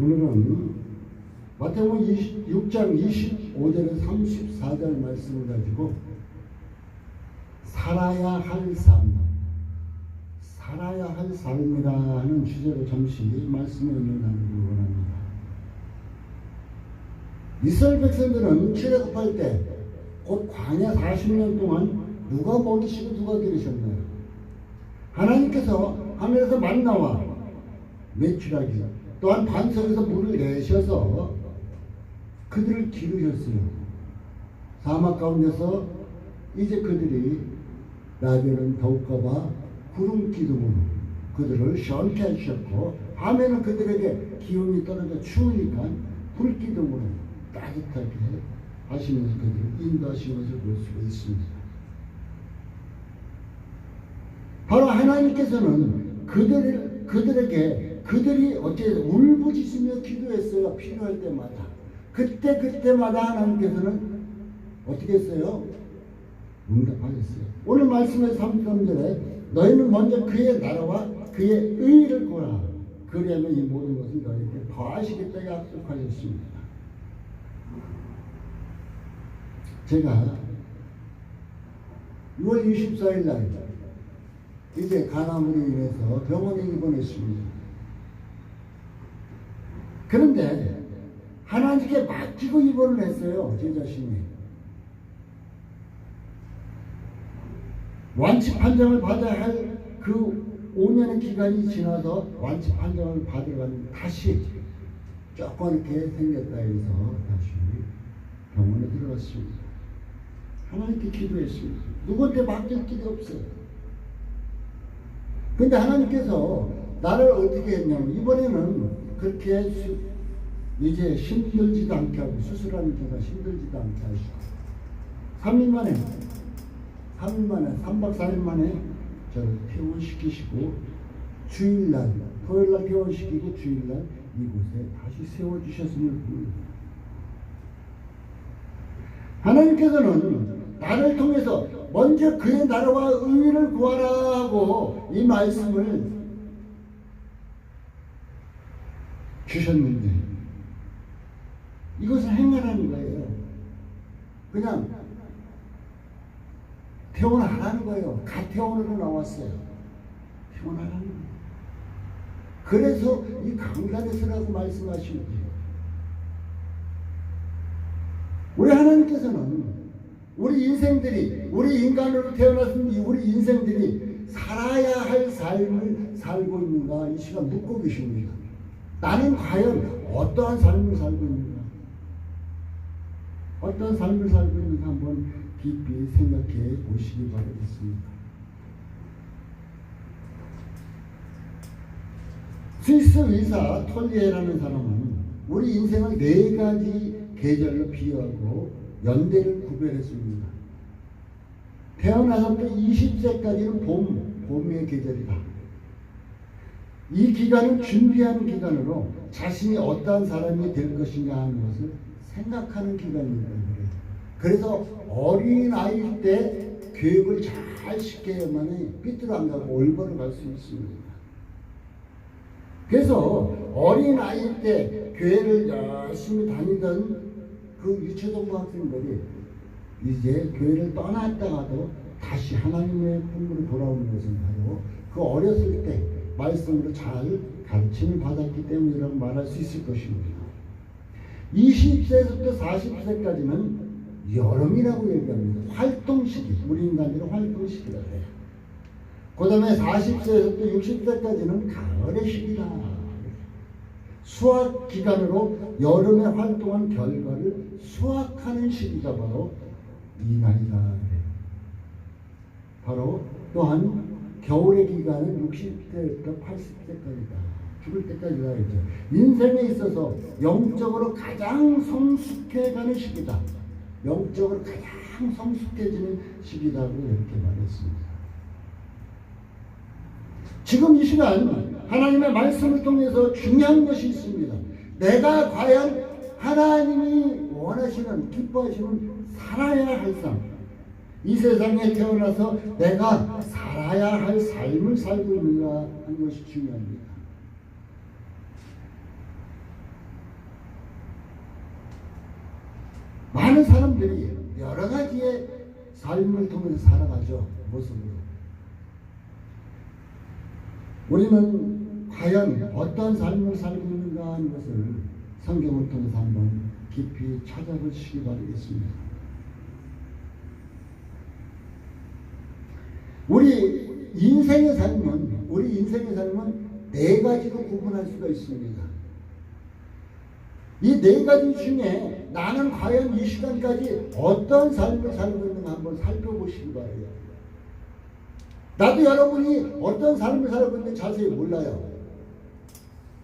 오늘은 마태복음 6장 25절에서 34절 말씀을 가지고 살아야 할 삶이라는 주제로 잠시 말씀을 나누기 원합니다. 이스라엘 백성들은 출애굽할 때 곧 광야 40년 동안 누가 먹이시고 누가 기르셨나요? 하나님께서 하늘에서 만나와 메추라기 또한 반석에서 물을 내셔서 그들을 기르셨어요. 사막 가운데서 이제 그들이 낮에는 더욱가봐 구름 기둥으로 그들을 시원케 해주셨고 밤에는 그들에게 기온이 떨어져 추우니까 불 기둥으로 따뜻하게 하시면서 그들을 인도하신 것을 볼 수가 있습니다. 바로 하나님께서는 그들에게 그들이 어째 울부짖으며 기도했어요. 필요할 때마다. 그때마다 하나님께서는 어떻게 했어요? 응답하셨어요. 오늘 말씀의 33절에 너희는 먼저 그의 나라와 그의 의를 구하라. 그리하면 이 모든 것을 너희에게 더하시겠다고 약속하셨습니다. 제가 6월 24일 날 이제 간암으로 인해서 병원에 입원했습니다. 그런데 하나님께 맡기고 입원을 했어요. 제 자신이. 완치 판정을 받아야 할 그 5년의 기간이 지나서 완치 판정을 받으러 갔는데 다시 조금 이렇게 생겼다 해서 다시 병원에 들어갔습니다. 하나님께 기도했습니다. 누구한테 맡길 길이 없어요. 근데 하나님께서 나를 어떻게 했냐면 이번에는 그렇게 이제 힘들지도 않게 하고 수술하는 기가 힘들지도 않게 하시고 3박 4일 만에 저를 퇴원시키시고 주일날 토요일날 퇴원시키고 주일날 이곳에 다시 세워주셨음을 봅니다. 하나님께서는 나를 통해서 먼저 그의 나라와 의를 구하라 하고 이 말씀을 주셨는데 이것을 행하라는 거예요. 그냥 퇴원하라는 거예요. 가퇴원으로 나왔어요. 퇴원하라는 거예요. 그래서 이 강단에 서라고 말씀하신 거예요. 우리 하나님께서는 우리 인생들이 우리 인간으로 태어났은 우리 인생들이 살아야 할 삶을 살고 있는가 이 시간 묻고 계십니다. 나는 과연 어떠한 삶을 살고 있는가? 어떤 삶을 살고 있는가 한번 깊이 생각해 보시기 바라겠습니다. 스위스 의사 톨리에라는 사람은 우리 인생을 4가지 계절로 비유하고 연대를 구별했습니다. 태어나서부터 20세까지는 봄의 계절이다. 이 기간은 준비하는 기간으로 자신이 어떠한 사람이 될 것인가 하는 것을 생각하는 기간입니다. 그래서 어린아이일 때 교육을 잘 시켜야만 삐뚤어 안 가고 올바로 갈 수 있습니다. 그래서 어린아이일 때 교회를 열심히 다니던 그 유초등부 학생들이 이제 교회를 떠났다가도 다시 하나님의 품으로 돌아오는 것은 바로 그 어렸을 때 말씀으로 잘 가르침을 받았기 때문이라고 말할 수 있을 것입니다. 20세부터 40세까지는 여름이라고 얘기합니다. 활동시기, 우리 인간들은 활동시기라고 해요. 그 다음에 40세부터 60세까지는 가을의 시기다. 수확 기간으로 여름에 활동한 결과를 수확하는 시기가 바로 이 나이다. 바로 또한 겨울의 기간은 60세부터 80세까지다. 죽을 때까지다 했죠. 인생에 있어서 영적으로 가장 성숙해가는 시기다. 영적으로 가장 성숙해지는 시기라고 이렇게 말했습니다. 지금 이 시간 하나님의 말씀을 통해서 중요한 것이 있습니다. 내가 과연 하나님이 원하시는 기뻐하시는 살아야 할 삶, 이 세상에 태어나서 내가 살아야 할 삶을 살고 있는가 하는 것이 중요합니다. 많은 사람들이 여러 가지의 삶을 통해서 살아가죠. 모습으로. 우리는 과연 어떤 삶을 살고 있는가 하는 것을 성경을 통해서 한번 깊이 찾아보시기 바라겠습니다. 우리 인생의 삶은 네 가지로 구분할 수가 있습니다. 이 네 가지 중에 나는 과연 이 시간까지 어떤 삶을 살고 있는가 한번 살펴보시기 바라요. 나도 여러분이 어떤 삶을 살고 있는지 자세히 몰라요.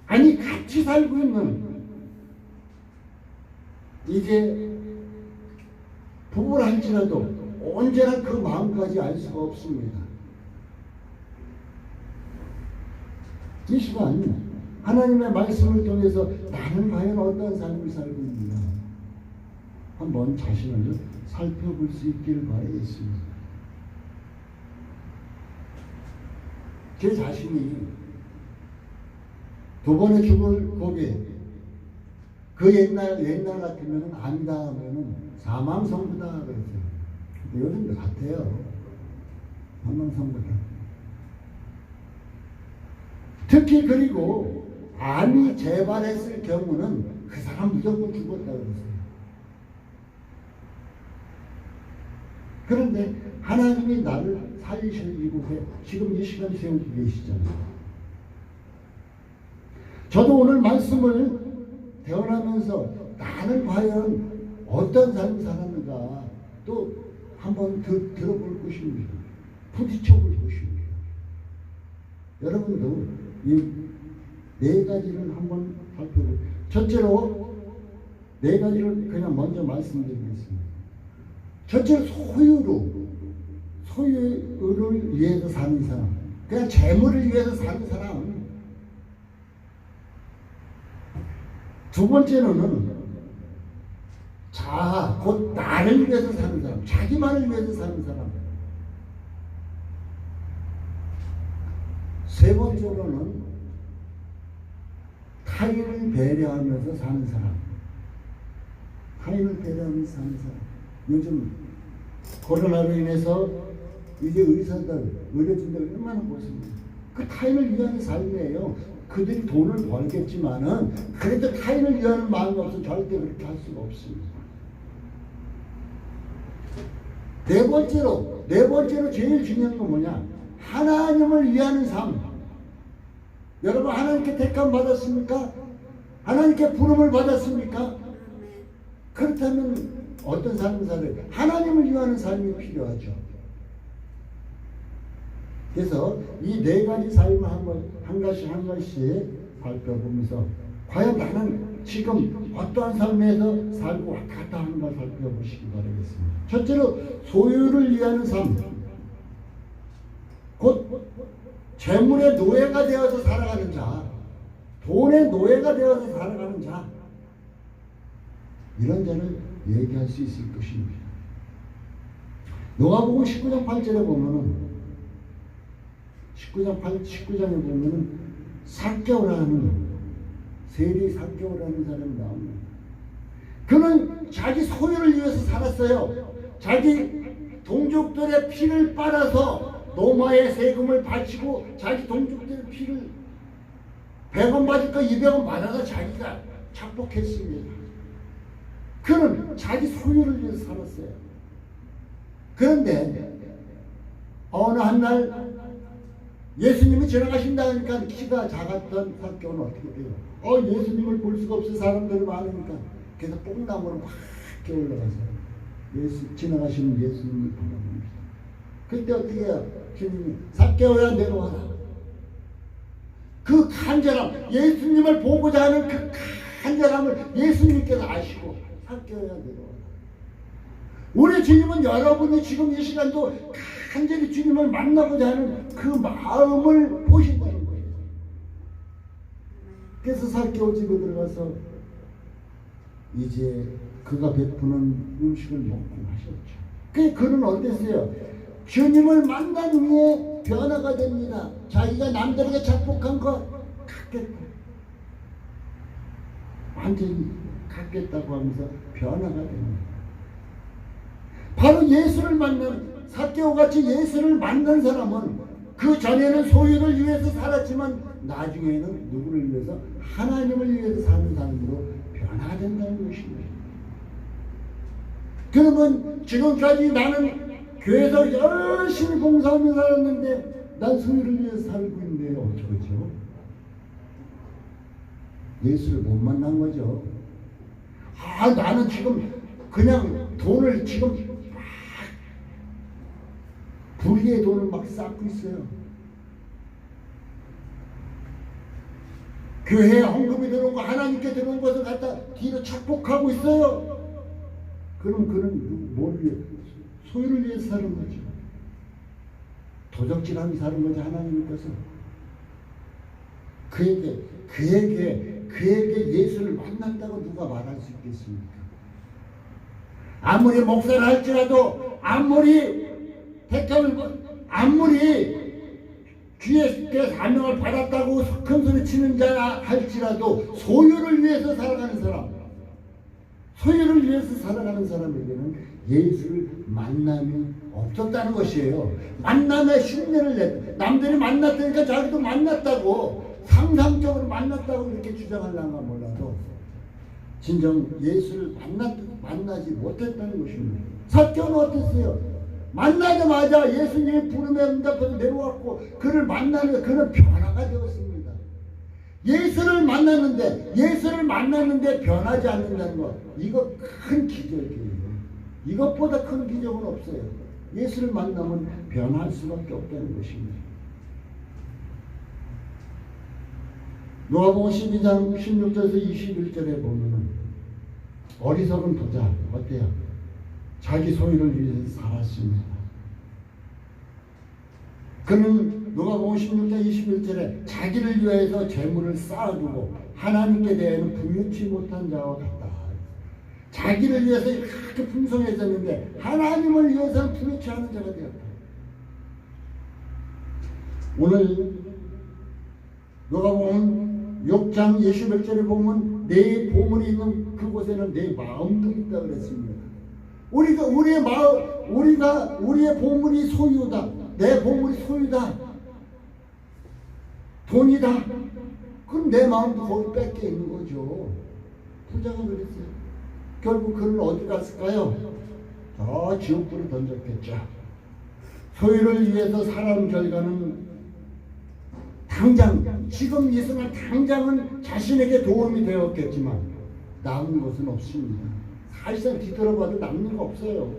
아니, 같이 살고 있는, 이게 부부를 할지라도 언제나 그 마음까지 알 수가 없습니다. 이 시간 하나님의 말씀을 통해서 나는 과연 어떤 삶을 살고 있는가 한번 자신을 살펴볼 수 있기를 바라겠습니다. 제 자신이 두 번의 죽을 고비, 그 옛날 같으면 아니다 하면은 사망선고다 그랬어요. 근데 요즘도 같아요. 사망선고다. 특히 그리고 암이 재발했을 경우는 그 사람 무조건 죽었다 그랬어요. 그런데 하나님이 나를 살리실 이곳에 지금 이 시간 세우고 계시잖아요. 저도 오늘 말씀을 대언하면서 나는 과연 어떤 삶을 살았는가 또 한번 들어볼 것입니다. 부딪혀볼 것입니다. 여러분도 이 네 가지를 한번 살펴보세요. 첫째로 네 가지를 그냥 먼저 말씀드리겠습니다. 첫째로 소유를 위해서 사는 사람, 그냥 재물을 위해서 사는 사람. 두 번째로는 자아, 곧 나를 위해서 사는 사람, 자기만을 위해서 사는 사람. 세 번째로는 타인을 배려하면서 사는 사람. 타인을 배려하면서 사는 사람. 요즘 코로나로 인해서 이제 의료진들 얼마나 고생해요. 그 타인을 위하는 삶이에요. 그들이 돈을 벌겠지만은 그래도 타인을 위하는 마음이 없어 절대 그렇게 할 수가 없습니다. 네 번째로 제일 중요한 건 뭐냐? 하나님을 위하는 삶. 여러분, 하나님께 택함 받았습니까? 하나님께 부름을 받았습니까? 그렇다면 어떤 삶을 살아요? 하나님을 위하는 삶이 필요하죠. 그래서 이 네 가지 삶을 한 가지 살펴보면서 과연 나는 지금 어떠한 삶에서 살고 왔다 갔다 하는가 살펴보시기 바라겠습니다. 첫째로 소유를 위하는 삶, 곧 재물의 노예가 되어서 살아가는 자, 돈의 노예가 되어서 살아가는 자, 이런 자를 얘기할 수 있을 것입니다. 누가복음 19장 8절에 보면은 19장에 보면은 삭개오라는 세리 삭개오라는 사람이 나옵니다. 그는 자기 소유를 위해서 살았어요. 자기 동족들의 피를 빨아서 로마의 세금을 바치고 자기 동족들의 피를 100원 받을 거 200원 받아서 자기가 착복했습니다. 그는 자기 소유를 위해서 살았어요. 그런데 어느 한날 예수님이 지나가신다 하니까 키가 작았던 삭개오는 어떻게 돼요? 예수님을 볼 수가 없어. 사람들이 많으니까. 그래서 뽕나무로 막 올라가서 지나가시는 예수님을 바라봅니다. 그때 어떻게 해요? 주님이 삭개오야 내려와라. 그 간절함, 예수님을 보고자 하는 그 간절함을 예수님께서 아시고 삭개오야 내려와라. 우리 주님은 여러분이 지금 이 시간도 간절히 주님을 만나고자 하는 그 마음을 보신다는 거예요. 그래서 삭개오 집에 들어가서 이제 그가 베푸는 음식을 먹고 마셨죠. 그는 어땠어요? 주님을 만난 후에 변화가 됩니다. 자기가 남들에게 착복한 거 갖겠다. 완전히 갖겠다고 하면서 변화가 됩니다. 바로 예수를 만난 삭개오같이 예수를 만난 사람은 그 전에는 소유를 위해서 살았지만 나중에는 누구를 위해서? 하나님을 위해서 사는 사람으로 변화된다는 것입니다. 그러면 지금까지 나는 교회에서 열심히 봉사하며 살았는데 난 소유를 위해서 살고 있는데 어쩌죠? 예수를 못 만난 거죠. 나는 지금 그냥 돈을 지금 막 불의의 돈을 막 쌓고 있어요. 교회에 헌금이 들어온 거, 하나님께 들어온 것을 갖다 뒤로 착복하고 있어요. 그럼 그는 뭘 위해? 소유를 위해서 사는 거죠. 도적질하며 사는 거죠. 하나님께서 그에게 예수를 만났다고 누가 말할 수 있겠습니까? 아무리 목사를 할지라도, 아무리 주의 사명을 받았다고 큰소리 치는 자 할지라도 소유를 위해서 살아가는 사람, 소유를 위해서 살아가는 사람에게는 예수를 만남이 없었다는 것이에요. 만남의 흉내를 냈다. 남들이 만났다니까 자기도 만났다고, 상상적으로 만났다고 이렇게 주장하려나 몰라도 진정 예수를 만나지 못했다는 것입니다. 삭개오는 어땠어요? 만나자마자 예수님의 부름에 응답해서 내려왔고 그를 만나면 그는 변화가 되었습니다. 예수를 만났는데 변하지 않는다는 것, 이거 큰 기적이에요. 이것보다 큰 기적은 없어요. 예수를 만나면 변할 수밖에 없다는 것입니다. 누가복음 12장 16절에서 21절에 보면은 어리석은 부자 어때요? 자기 소유를 위해서 살았습니다. 그는 누가복음 16장 21절에 자기를 위해서 재물을 쌓아두고 하나님께 대해는 분유치 못한 자와 같다. 자기를 위해서 이렇게 풍성해졌는데 하나님을 위해서는 분유치 않은 자가 되었다. 오늘 누가복음 6장 21절에 보면 내 보물이 있는 그곳에는 내 마음도 있다 그랬습니다. 우리의 보물이 소유다. 내 보물이 소유다. 돈이다. 그럼 내 마음도 거기 뺏겨 있는 거죠. 부자가 그랬어요. 결국 그는 어디 갔을까요? 지옥불에 던졌겠죠. 소유를 위해서 살아온 결과는 당장, 지금 이 순간 당장은 자신에게 도움이 되었겠지만 남은 것은 없습니다. 사실상 뒤돌아봐도 남는 거 없어요.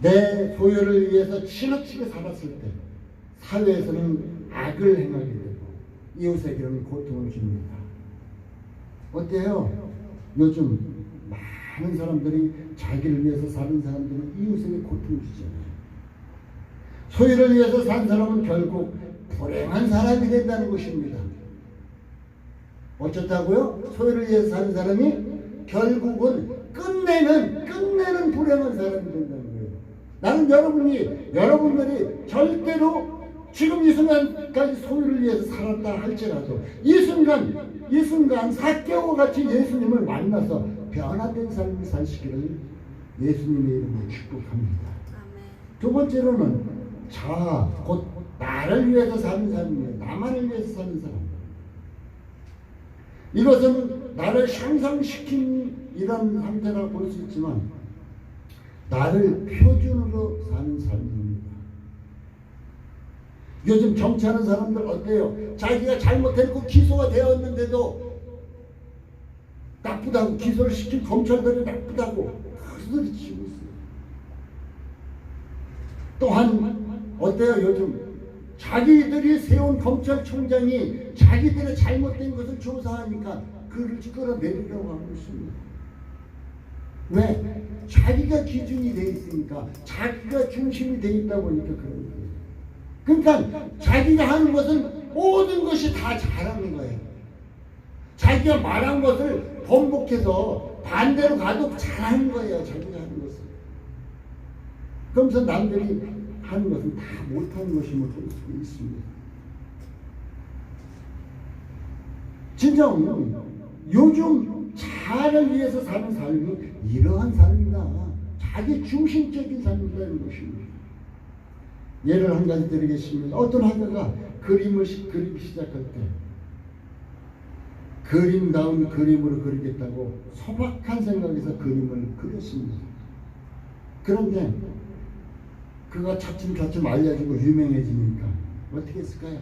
내 소유를 위해서 지나치게 살았을 때 사회에서는 악을 행하게 되고 이웃에게는 고통을 줍니다. 어때요? 요즘 많은 사람들이 자기를 위해서 사는 사람들은 이웃에게 고통을 주잖아요. 소유를 위해서 산 사람은 결국 불행한 사람이 된다는 것입니다. 어쩌다고요? 소유를 위해서 사는 사람이 결국은 끝내는 불행한 사람이 된다는 거예요. 나는 여러분들이 절대로 지금 이 순간까지 소유를 위해서 살았다 할지라도 이 순간 삭개오와 같이 예수님을 만나서 변화된 삶을 사시기를 예수님의 이름으로 축복합니다. 두 번째로는 곧 나를 위해서 사는 사람이에요. 나만을 위해서 사는 사람. 이것은 나를 향상시킨 이런 상태라고 볼 수 있지만 나를 표준으로 사는 삶입니다. 요즘 정치하는 사람들 어때요? 자기가 잘못했고 기소가 되었는데도 나쁘다고, 기소를 시킨 검찰들이 나쁘다고 그 소리 치고 있어요. 또한 어때요? 요즘 자기들이 세운 검찰총장이 자기들의 잘못된 것을 조사하니까 그를 끌어내리려고 하고 있습니다. 왜? 자기가 기준이 돼 있으니까, 자기가 중심이 돼 있다 보니까 그런 거예요. 그러니까 자기가 하는 것은 모든 것이 다 잘하는 거예요. 자기가 말한 것을 번복해서 반대로 가도 잘하는 거예요. 자기가 하는 것을. 그러면서 남들이 하는 것은 다 못하는 것임을 볼 수 있습니다. 진정 요즘 자아를 위해서 사는 삶이 이러한 삶이다. 자기 중심적인 삶이라는 것입니다. 예를 한 가지 드리겠습니다. 어떤 학자가 그림을 그리기 시작할 때 그림다운 그림으로 그리겠다고 소박한 생각에서 그림을 그렸습니다. 그런데 그가 차츰차츰 알려지고 유명해지니까 어떻게 했을까요?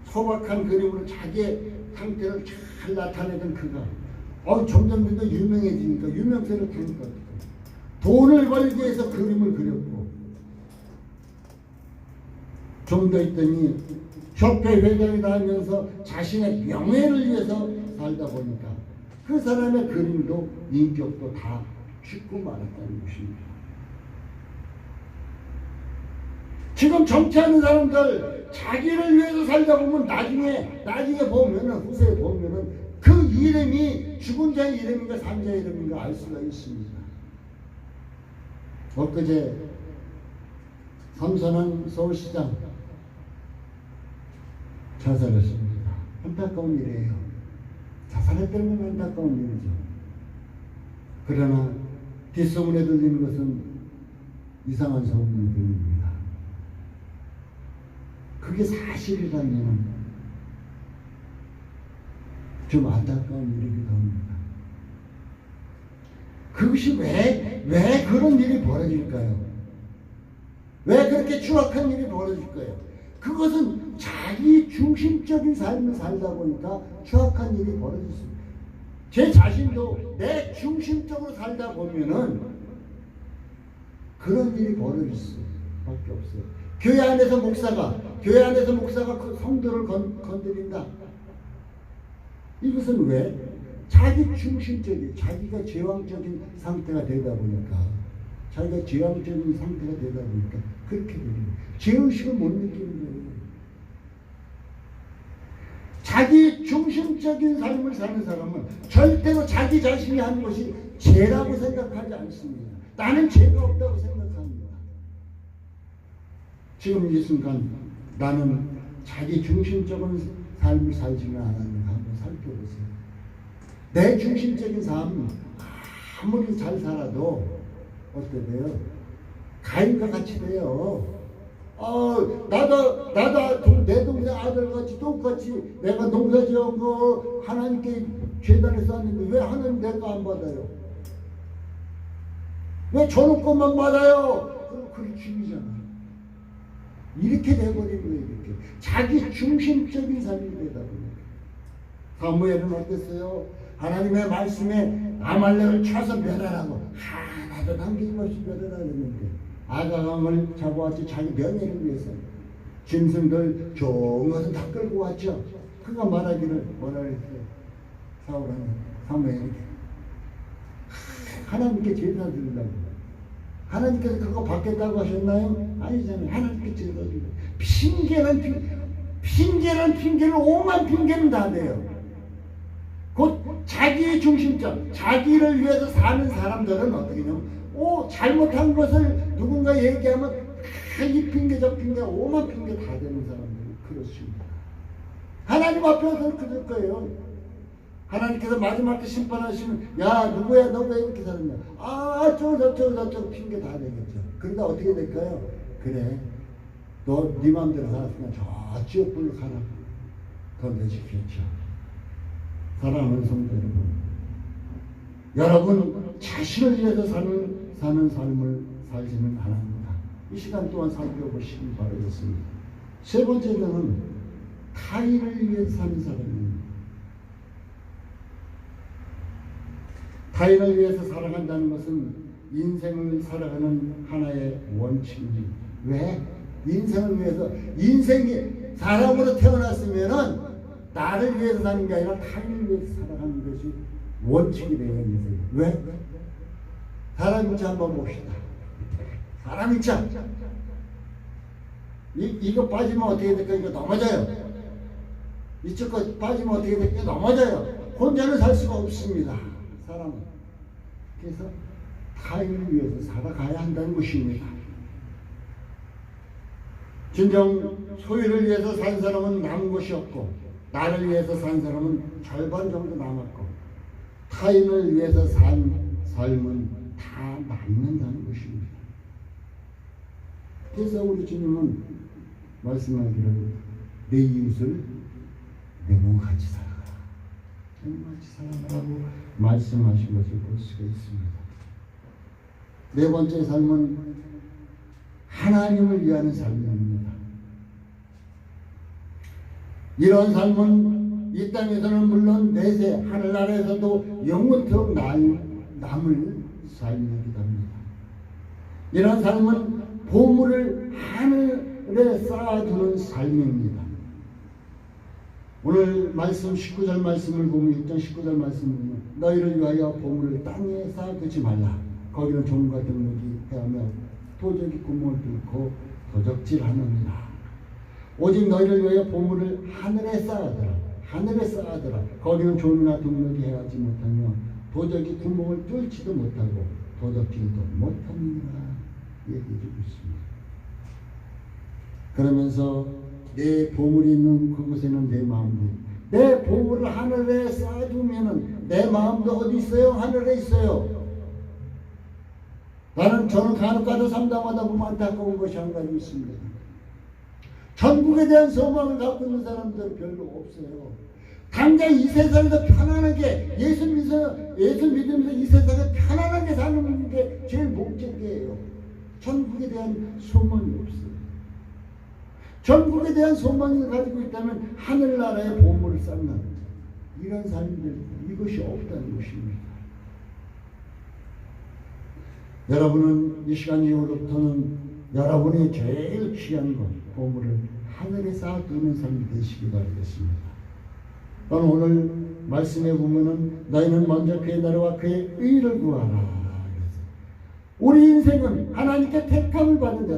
소박한 그림으로 자기의 상태를 잘 나타내던 그가 점점 더 유명해지니까 유명세를 타니까 돈을 벌기 위해서 그림을 그렸고 좀 더 있더니 협회 회장이다 하면서 자신의 명예를 위해서 살다 보니까 그 사람의 그림도 인격도 다 죽고 말았다는 것입니다. 지금 정치하는 사람들 자기를 위해서 살다 보면 나중에 보면은 후세에 보면은 그 이름이 죽은 자의 이름인가 산 자의 이름인가 알 수가 있습니다. 엊그제 삼선한 서울시장 자살했습니다. 안타까운 일이에요. 자살했다는 건 안타까운 일이죠. 그러나 뒷소문에 들리는 것은 이상한 소문이 들립니다. 그게 사실이라면 좀 안타까운 일이기도 합니다. 그것이 왜 그런 일이 벌어질까요? 왜 그렇게 추악한 일이 벌어질까요? 그것은 자기 중심적인 삶을 살다 보니까 추악한 일이 벌어졌습니다. 제 자신도 내 중심적으로 살다 보면은 그런 일이 벌어질 수밖에 없어요. 교회 안에서 목사가 그 성도를 건드린다. 이것은 왜? 자기 중심적인, 자기가 제왕적인 상태가 되다 보니까, 그렇게 됩니다. 죄의식을 못 느끼는 거예요. 자기 중심적인 삶을 사는 사람은 절대로 자기 자신이 하는 것이 죄라고 생각하지 않습니다. 나는 죄가 없다고 생각합니다. 지금 이 순간 나는 자기 중심적인 삶을 살지는 않았는가 한번 살펴보세요. 내 중심적인 삶 아무리 잘 살아도 어떻게 돼요? 가인과 같이 돼요. 나도 내 동생 아들같이 똑같이 내가 농사 지은 거 하나님께 제단에 쌌는데 왜 하나님 내 거 안 받아요? 왜 저놈 것만 받아요? 그럼 그게 죽이잖아요. 이렇게 돼버리는 거예요. 이렇게 자기 중심적인 삶이 되다 보니까. 사무엘은 어땠어요? 하나님의 말씀에 아말렉을 쳐서 멸하라고 하나도 남김없이 멸하라 했는데 아가강을 잡아왔지. 자기 명예를 위해서 짐승들 좋은 것은 다 끌고 왔죠. 그가 말하기를 뭐라 했어요? 사무엘에게 하나님께 제사 드리려고. 하나님께서 그거 받겠다고 하셨나요? 아니잖아요. 하나님께 제사 드리려고. 핑계는 오만 핑계는 다 돼요. 곧 자기의 중심적, 자기를 위해서 사는 사람들은 어떻게 되냐면 잘못한 것을 누군가 얘기하면 이 핑계 저 핑계 오만 핑계 다 되는 사람들이 그렇습니다. 하나님 앞에서는 그럴 거예요. 하나님께서 마지막 때 심판하시면 야 누구야 너 왜 이렇게 살았냐. 저쪽 핑계 다 되겠죠. 그러다 어떻게 될까요? 그래 너 네 마음대로 살았으면 저 지옥불로 가라. 더 내시겠죠. 사랑하는 성도 여러분 자신을 위해서 사는 삶을 살지는 않았습니다. 이 시간 동안 살펴보시기 바라겠습니다. 세 번째는 타인을 위해서 사는 사람입니다. 타인을 위해서 살아간다는 것은 인생을 살아가는 하나의 원칙입니다. 왜? 인생을 위해서, 인생이 사람으로 태어났으면은 나를 위해서 사는 게 아니라 타인을 위해서 살아가는 것이 원칙이 되어야 인생이. 왜? 사람 인자 한번 봅시다. 사람 인자. 이거 빠지면 어떻게 될까? 이거 넘어져요. 이쪽 거 빠지면 어떻게 될까? 넘어져요. 혼자는 살 수가 없습니다. 사람은. 그래서 타인을 위해서 살아가야 한다는 것입니다. 진정 소유를 위해서 산 사람은 남은 것이 없고 나를 위해서 산 사람은 절반 정도 남았고 타인을 위해서 산 삶은 다 남는다는 것입니다. 그래서 우리 주님은 말씀하기를 내 이웃을 내 몸같이 살아가라. 내 몸같이 살아가라고 말씀하신 것을 볼 수가 있습니다. 네 번째 삶은 하나님을 위하는 삶입니다. 이런 삶은 이 땅에서는 물론 내세 하늘나라에서도 영원토록 남을 삶이기도 합니다. 이런 삶은 보물을 하늘에 쌓아두는 삶입니다. 오늘 말씀 19절 말씀을 보면 6장 19절 말씀을 보면 너희를 위하여 보물을 땅에 쌓아두지 말라. 거기는 종과 등록이 해하며 도적이 구멍을 뚫고 도적질하느니라. 오직 너희를 위하여 보물을 하늘에 쌓아두라. 하늘에 쌓아두라. 거기는 종이나 등록이 해하지 못하며 도적이 구멍을 뚫지도 못하고 도적질도 못하느니라. 얘기해주고 있습니다. 그러면서 내 보물이 있는 그곳에는 내 마음도, 내 보물을 하늘에 쌓아두면은 내 마음도 어디 있어요? 하늘에 있어요. 저는 간혹가다 상담하다 보면 안타까운 것이 한 가지 있습니다. 천국에 대한 소망을 갖고 있는 사람들은 별로 없어요. 당장 이 세상에서 편안하게 예수 믿으면서 이 세상에 편안하게 사는 게 제일 목적이에요. 천국에 대한 소망이 없어요. 천국에 대한 소망을 가지고 있다면 하늘나라의 보물을 쌓는 이런 삶들, 이것이 없다는 것입니다. 여러분은 이 시간 이후로부터는 여러분이 제일 귀한 것, 보물을 하늘에 쌓아두는 삶이 되시기 바라겠습니다. 오늘 말씀에 보면은 너희는 먼저 그의 나라와 그의 의를 구하라. 우리 인생은 하나님께 택함을 받은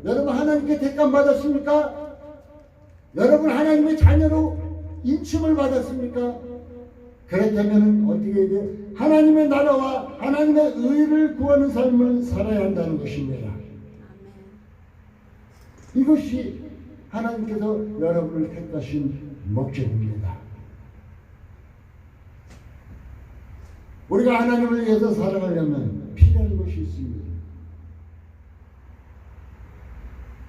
여러분 하나님께 택함 받았습니까? 여러분 하나님의 자녀로 인침을 받았습니까? 그렇다면 어떻게 해야 돼요? 하나님의 나라와 하나님의 의를 구하는 삶을 살아야 한다는 것입니다. 이것이 하나님께서 여러분을 택하신 목적입니다. 우리가 하나님을 위해서 살아가려면 필요한 것이 있습니다.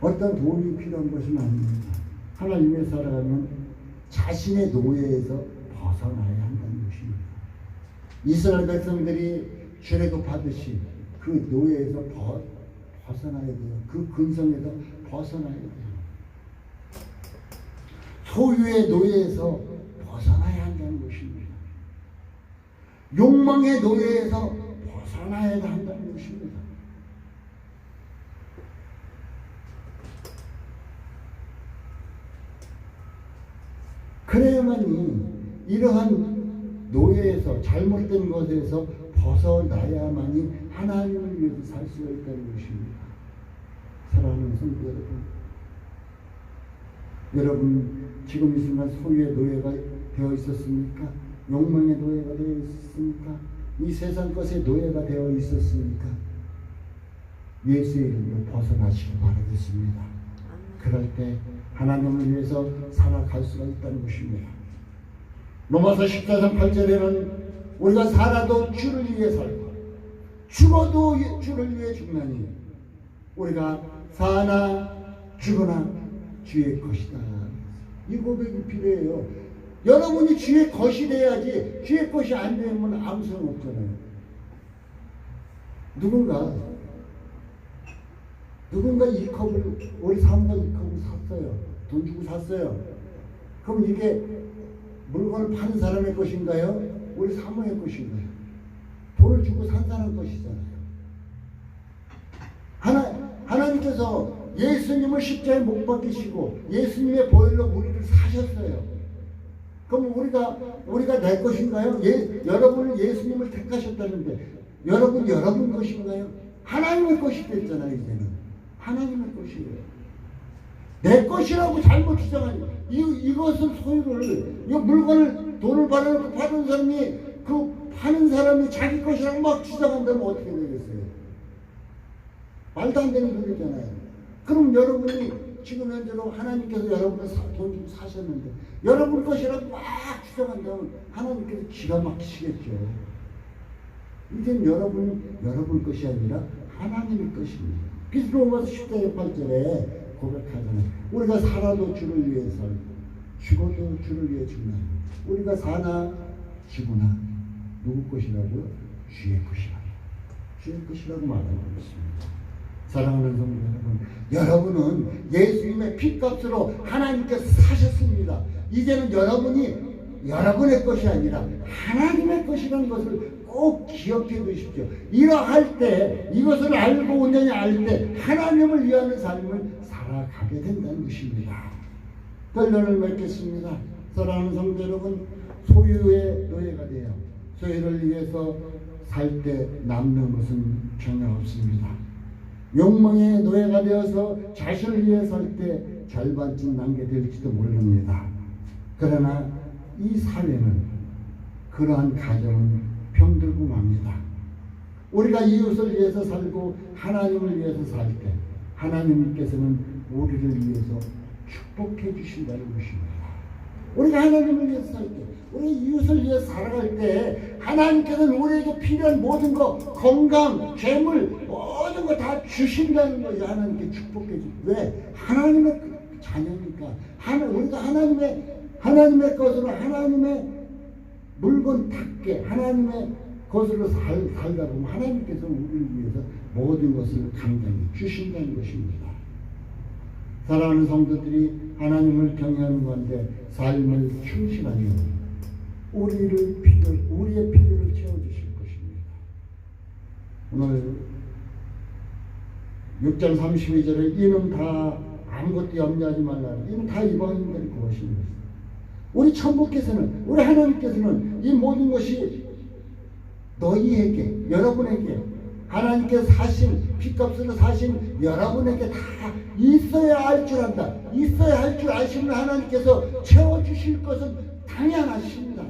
어떤 돈이 필요한 것은 아닙니다. 하나님 위해 살아가면 자신의 노예에서 벗어나야 한다는 것입니다. 이스라엘 백성들이 출애굽하듯이 그 노예에서 벗어나야 돼요. 그 근성에서 벗어나야 돼요. 소유의 노예에서 벗어나야 한다는 것입니다. 욕망의 노예에서 벗어나야 한다는 것입니다. 그래야만이 이러한 노예에서 잘못된 것에서 벗어나야만이 하나님을 위해서 살 수가 있다는 것입니다. 사랑하는 성도 여러분 지금 이 순간 소유의 노예가 되어 있었습니까? 욕망의 노예가 되어 있었습니까? 이 세상 것의 노예가 되어 있었습니까? 예수의 이름으로 벗어나시기 바라겠습니다. 그럴 때 하나님을 위해서 살아갈 수가 있다는 것입니다. 로마서 14장 8절에는 우리가 살아도 주를 위해 살고 죽어도 주를 위해 죽나니 우리가 사나 죽으나 주의 것이다. 이 고백이 필요해요. 여러분이 주의 것이 돼야지 주의 것이 안 되면 아무 소용 없잖아요. 누군가 이 컵을 우리 사모가 이 컵을 샀어요. 돈 주고 샀어요. 그럼 이게 물건을 파는 사람의 것인가요? 우리 사모의 것인가요? 돈을 주고 산 사람 것이잖아요. 하나님께서 예수님을 십자가에 못 박히시고 예수님의 보혈로 우리를 사셨어요. 그럼 우리가 내 것인가요? 여러분은 예수님을 택하셨다는데 여러분 것인가요? 하나님의 것이 됐잖아요. 이제는 하나님의 것이에요. 내 것이라고 잘못 주장하니 이것은 소유를 이 물건을 돈을 받아놓고 파는 사람이 그 파는 사람이 자기 것이라고 막 주장한다면 어떻게 되겠어요? 말도 안 되는 소리잖아요. 그럼 여러분이 지금 현재로 하나님께서 여러분을 돈 주고 사셨는데 여러분 것이라고 막 주장한다면 하나님께서 기가 막히시겠죠. 이젠 여러분 것이 아니라 하나님의 것입니다. 그래서 로마서 10장 8절에 고백하잖아요. 우리가 살아도 주를 위해 살고 죽어도 주를 위해 죽나. 우리가 사나 죽으나 누구 것이라고요? 주의 것이라고. 주의 것이라고 말하고 있습니다. 사랑하는 성도 여러분, 여러분은 예수님의 피값으로 하나님께서 사셨습니다. 이제는 여러분이 여러분의 것이 아니라 하나님의 것이라는 것을 꼭 기억해 두십시오. 이러할 때, 이것을 알고 온전히 알 때 하나님을 위하는 삶을 살아가게 된다는 것입니다. 결론을 맺겠습니다. 사랑하는 성도 여러분, 소유의 노예가 되어 소유를 위해서 살 때 남는 것은 전혀 없습니다. 욕망의 노예가 되어서 자신을 위해 살 때 절반쯤 남게 될지도 모릅니다. 그러나 이 사회는, 그러한 가정은 병들고 맙니다. 우리가 이웃을 위해서 살고 하나님을 위해서 살 때 하나님께서는 우리를 위해서 축복해 주신다는 것입니다. 우리가 하나님을 위해서 살 때, 우리 이웃을 위해서 살아갈 때 하나님께서는 우리에게 필요한 모든 것, 건강, 재물, 모든 거 다 주신다는 거예요. 하나님께 축복해 주고. 왜? 하나님의 자녀니까. 우리가 하나님의 것으로, 하나님의 물건답게 하나님의 것으로 살다 보면 하나님께서 우리를 위해서 모든 것을 감당해 주신다는 것입니다. 사랑하는 성도들이 하나님을 경외하는 가운데 삶을 충실하며 우리의 필요를 채워주실 것입니다. 오늘 6장 32절에 이는 다 아무것도 염려하지 말라. 이는 다 이방인들이 구하시는 것입니다. 우리 천부께서는, 우리 하나님께서는 이 모든 것이 너희에게, 여러분에게, 하나님께서 사신, 피값으로 사신 여러분에게 다 있어야 할 줄 안다. 있어야 할 줄 아시는 하나님께서 채워주실 것은 당연하십니다.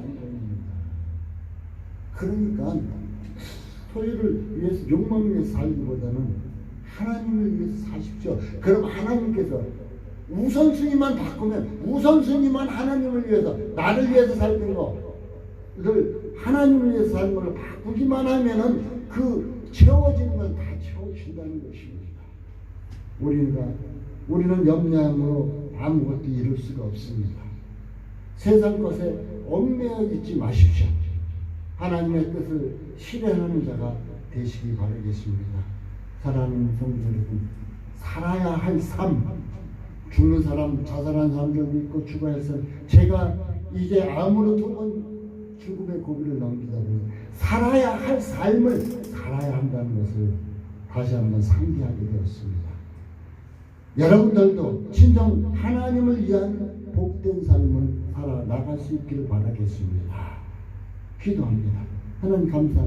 그러니까 소유를 위해서, 욕망을 위해서 살기보다는 하나님을 위해서 사십시오. 그럼 하나님께서 우선순위만 바꾸면, 우선순위만 하나님을 위해서, 나를 위해서 살던 거를 하나님을 위해서 사는 걸 바꾸기만 하면은 그 채워지는 건 다 채워준다는 것입니다. 우리는 염려함으로 아무것도 이룰 수가 없습니다. 세상 것에 얽매여 있지 마십시오. 하나님의 뜻을 실현하는 자가 되시기 바라겠습니다. 사랑하는 성도 여러분, 살아야 할 삶, 죽는 사람, 자살한 사람들도 있고 죽어야 할 사람, 제가 이제 암으로 두 번 죽음의 고비를 넘기다 보니 살아야 할 삶을 살아야 한다는 것을 다시 한번 상기하게 되었습니다. 여러분들도 진정 하나님을 위한 복된 삶을 살아나갈 수 있기를 바라겠습니다. 기도합니다. 하나님 감사합니다.